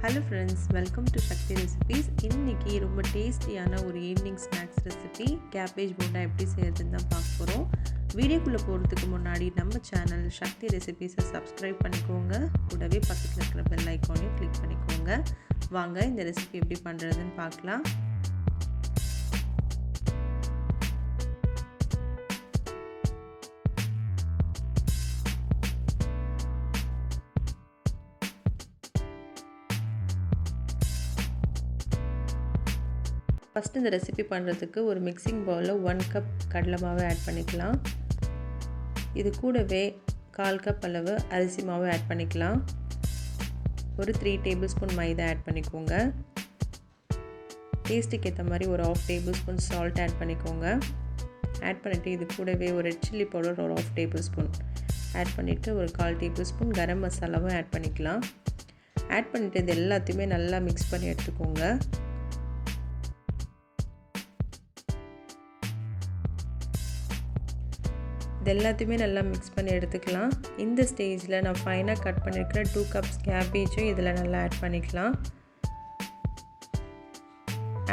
Hello friends, welcome to Shakti Recipes. இன்னைக்கு ரொம்ப டேஸ்டியான ஒரு evening snacks recipe cabbage bonda எப்படி செய்யறதுன்னு தான் பார்க்க போகிறோம். வீடியோக்குள்ளே போகிறதுக்கு முன்னாடி நம்ம சேனல் சக்தி ரெசிபீஸை சப்ஸ்கிரைப் பண்ணிக்கோங்க. கூடவே பக்கத்தில் இருக்கிற பெல் ஐக்கானையும் கிளிக் பண்ணிக்கோங்க. வாங்க இந்த ரெசிபி எப்படி பண்ணுறதுன்னு பார்க்கலாம். ஃபஸ்ட்டு இந்த ரெசிபி பண்ணுறதுக்கு ஒரு மிக்சிங் பவுலில் 1 கப் கடலை மாவு ஆட் பண்ணிக்கலாம். இது கூடவே 1/4 கப் அளவு அரிசி மாவு ஆட் பண்ணிக்கலாம். ஒரு 3 டேபிள் ஸ்பூன் மைதா ஆட் பண்ணிக்கோங்க. டேஸ்ட்டுக்கு ஏற்ற மாதிரி ஒரு 1/2 டேபிள் ஸ்பூன் சால்ட் ஆட் பண்ணிக்கோங்க. ஆட் பண்ணிவிட்டு இது கூடவே ஒரு ரெட் சில்லி பவுடர் ஒரு 1/2 டேபிள் ஸ்பூன் ஆட் பண்ணிவிட்டு ஒரு 1/4 டேபிள் ஸ்பூன் கரம் மசாலாவும் ஆட் பண்ணிக்கலாம். ஆட் பண்ணிவிட்டு இது எல்லாத்தையுமே நல்லா மிக்ஸ் பண்ணி எடுத்துக்கோங்க. இது எல்லாத்தையுமே நல்லா மிக்ஸ் பண்ணி எடுத்துக்கலாம். இந்த ஸ்டேஜில் நான் ஃபைனாக கட் பண்ணியிருக்கிற 2 கப்ஸ் கேபேஜும் இதில் நல்லா ஆட் பண்ணிக்கலாம்.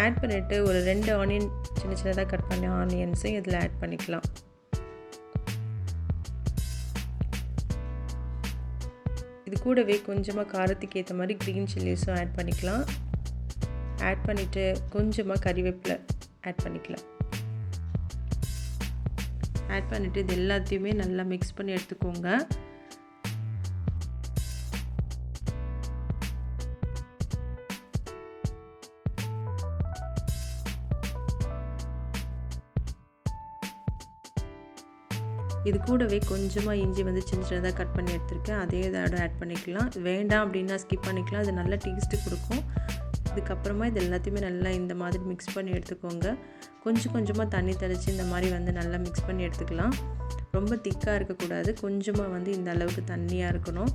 ஆட் பண்ணிவிட்டு ஒரு 2 ஆனியன் சின்ன சின்னதாக கட் பண்ண ஆனியன்ஸும் இதில் ஆட் பண்ணிக்கலாம். இது கூடவே கொஞ்சமாக காரத்துக்கு ஏற்ற மாதிரி க்ரீன் சில்லிஸும் ஆட் பண்ணிக்கலாம். ஆட் பண்ணிவிட்டு கொஞ்சமாக கறிவேப்பிலை ஆட் பண்ணிக்கலாம். ஆட் பண்ணிவிட்டு இது எல்லாத்தையுமே நல்லா மிக்ஸ் பண்ணி எடுத்துக்கோங்க. இது கூடவே கொஞ்சமாக இஞ்சி சின்ன சின்னதாக கட் பண்ணி எடுத்துருக்கேன். அதே இதோட ஆட் பண்ணிக்கலாம். வேண்டாம் அப்படின்னா ஸ்கிப் பண்ணிக்கலாம். அது நல்ல டேஸ்ட்டு கொடுக்கும். இதுக்கப்புறமா இது எல்லாத்தையுமே நல்லா இந்த மாதிரி மிக்ஸ் பண்ணி எடுத்துக்கோங்க. கொஞ்சம் கொஞ்சமாக தண்ணி தெளித்து இந்த மாதிரி நல்லா மிக்ஸ் பண்ணி எடுத்துக்கலாம். ரொம்ப திக்காக இருக்கக்கூடாது. கொஞ்சமாக இந்த அளவுக்கு தண்ணியாக இருக்கணும்.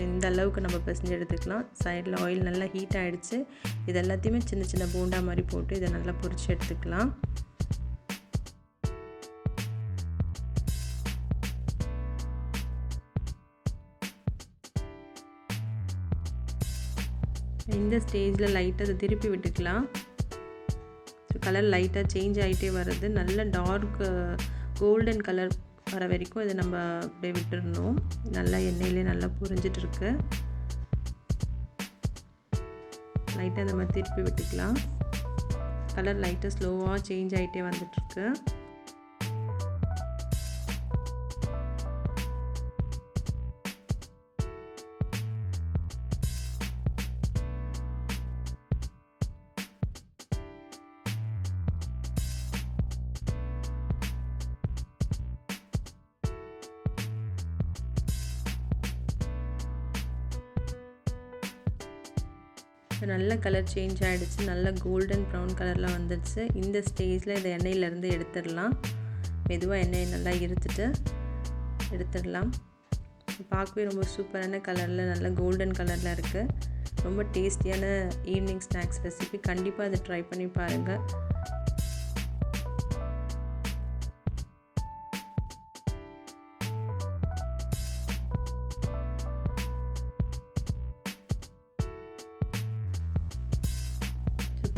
இந்த அளவுக்கு நம்ம பிசைஞ்சு எடுத்துக்கலாம். சைடில் ஆயில் நல்லா ஹீட் ஆகிடுச்சு. இது எல்லாத்தையுமே சின்ன சின்ன போண்டா மாதிரி போட்டு இதை நல்லா பொரிச்சு எடுத்துக்கலாம். இந்த ஸ்டேஜில் லைட்டாக அதை திருப்பி விட்டுக்கலாம். கலர் லைட்டாக சேஞ்ச் ஆகிட்டே வருது. நல்ல டார்க் கோல்டன் கலர் வர வரைக்கும் இதை நம்ம அப்படியே விட்டுடணும். நல்லா எண்ணெயிலே நல்லா புரிஞ்சிட்ருக்கு. லைட்டாக இந்த மாதிரி திருப்பி விட்டுக்கலாம். கலர் லைட்டாக ஸ்லோவாக சேஞ்ச் ஆகிட்டே வந்துட்டுருக்கு. நல்ல கலர் சேஞ்ச் ஆகிடுச்சு. நல்ல கோல்டன் ப்ரௌன் கலரில் வந்துடுச்சு. இந்த ஸ்டேஜில் இதை எண்ணெயிலேருந்து எடுத்துடலாம். மெதுவாக எண்ணெயை நல்லா எடுத்துடலாம். பார்க்கவே ரொம்ப சூப்பரான கலரில் நல்ல கோல்டன் கலரில் இருக்குது. ரொம்ப டேஸ்டியான ஈவினிங் ஸ்நாக்ஸ் ரெசிபி. கண்டிப்பாக அதை ட்ரை பண்ணி பாருங்கள்.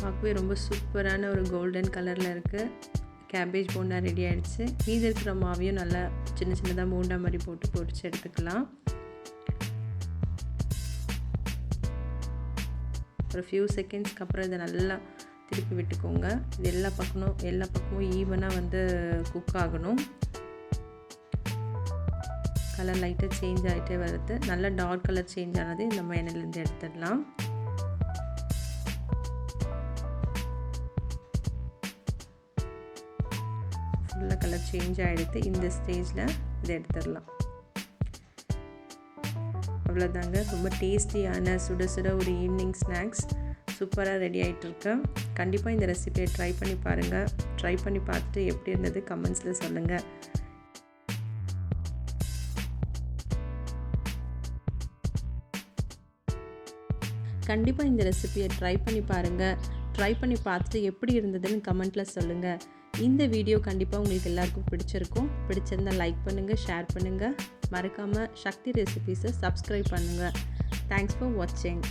பார்க்கவே ரொம்ப சூப்பரான ஒரு கோல்டன் கலரில் இருக்குது. கேபேஜ் போண்டா ரெடி ஆகிடுச்சு. மீதி இருக்கிற மாவையும் நல்லா சின்ன சின்னதாக போண்டா மாதிரி போட்டு பொரிச்சு எடுத்துக்கலாம். ஒரு ஃபியூ செகண்ட்ஸ்க்கு அப்புறம் இதை நல்லா திருப்பி விட்டுக்கோங்க. இது எல்லா பக்கமும் ஈவனாக குக் ஆகணும். கலர் லைட்டாக சேஞ்ச் ஆகிட்டே வருது. நல்லா டார்க் கலர் சேஞ்ச் ஆனது நம்ம எண்ணெயிலேருந்து எடுத்துடலாம். ஃபுல்லாக கலர் சேஞ்ச் ஆகிடுது. இந்த ஸ்டேஜில் இதை எடுத்துடலாம். அவ்வளோதாங்க. ரொம்ப டேஸ்டியான சுட சுட ஒரு ஈவினிங் ஸ்நாக்ஸ் சூப்பராக ரெடி ஆகிட்டுருக்கு. கண்டிப்பாக இந்த ரெசிபியை ட்ரை பண்ணி பாருங்கள். ட்ரை பண்ணி பார்த்துட்டு எப்படி இருந்தது கமெண்ட்ஸில் சொல்லுங்கள். கண்டிப்பாக இந்த ரெசிபியை ட்ரை பண்ணி பாருங்கள். ட்ரை பண்ணி பார்த்துட்டு எப்படி இருந்ததுன்னு கமெண்ட்டில் சொல்லுங்கள். இந்த வீடியோ கண்டிப்பாக உங்களுக்கு எல்லாருக்கும் பிடிச்சிருக்கும். பிடிச்சிருந்தால் லைக் பண்ணுங்கள், ஷேர் பண்ணுங்கள். மறக்காமல் சக்தி ரெசிபீஸை சப்ஸ்கிரைப் பண்ணுங்கள். தேங்க்ஸ் ஃபார் வாட்சிங்.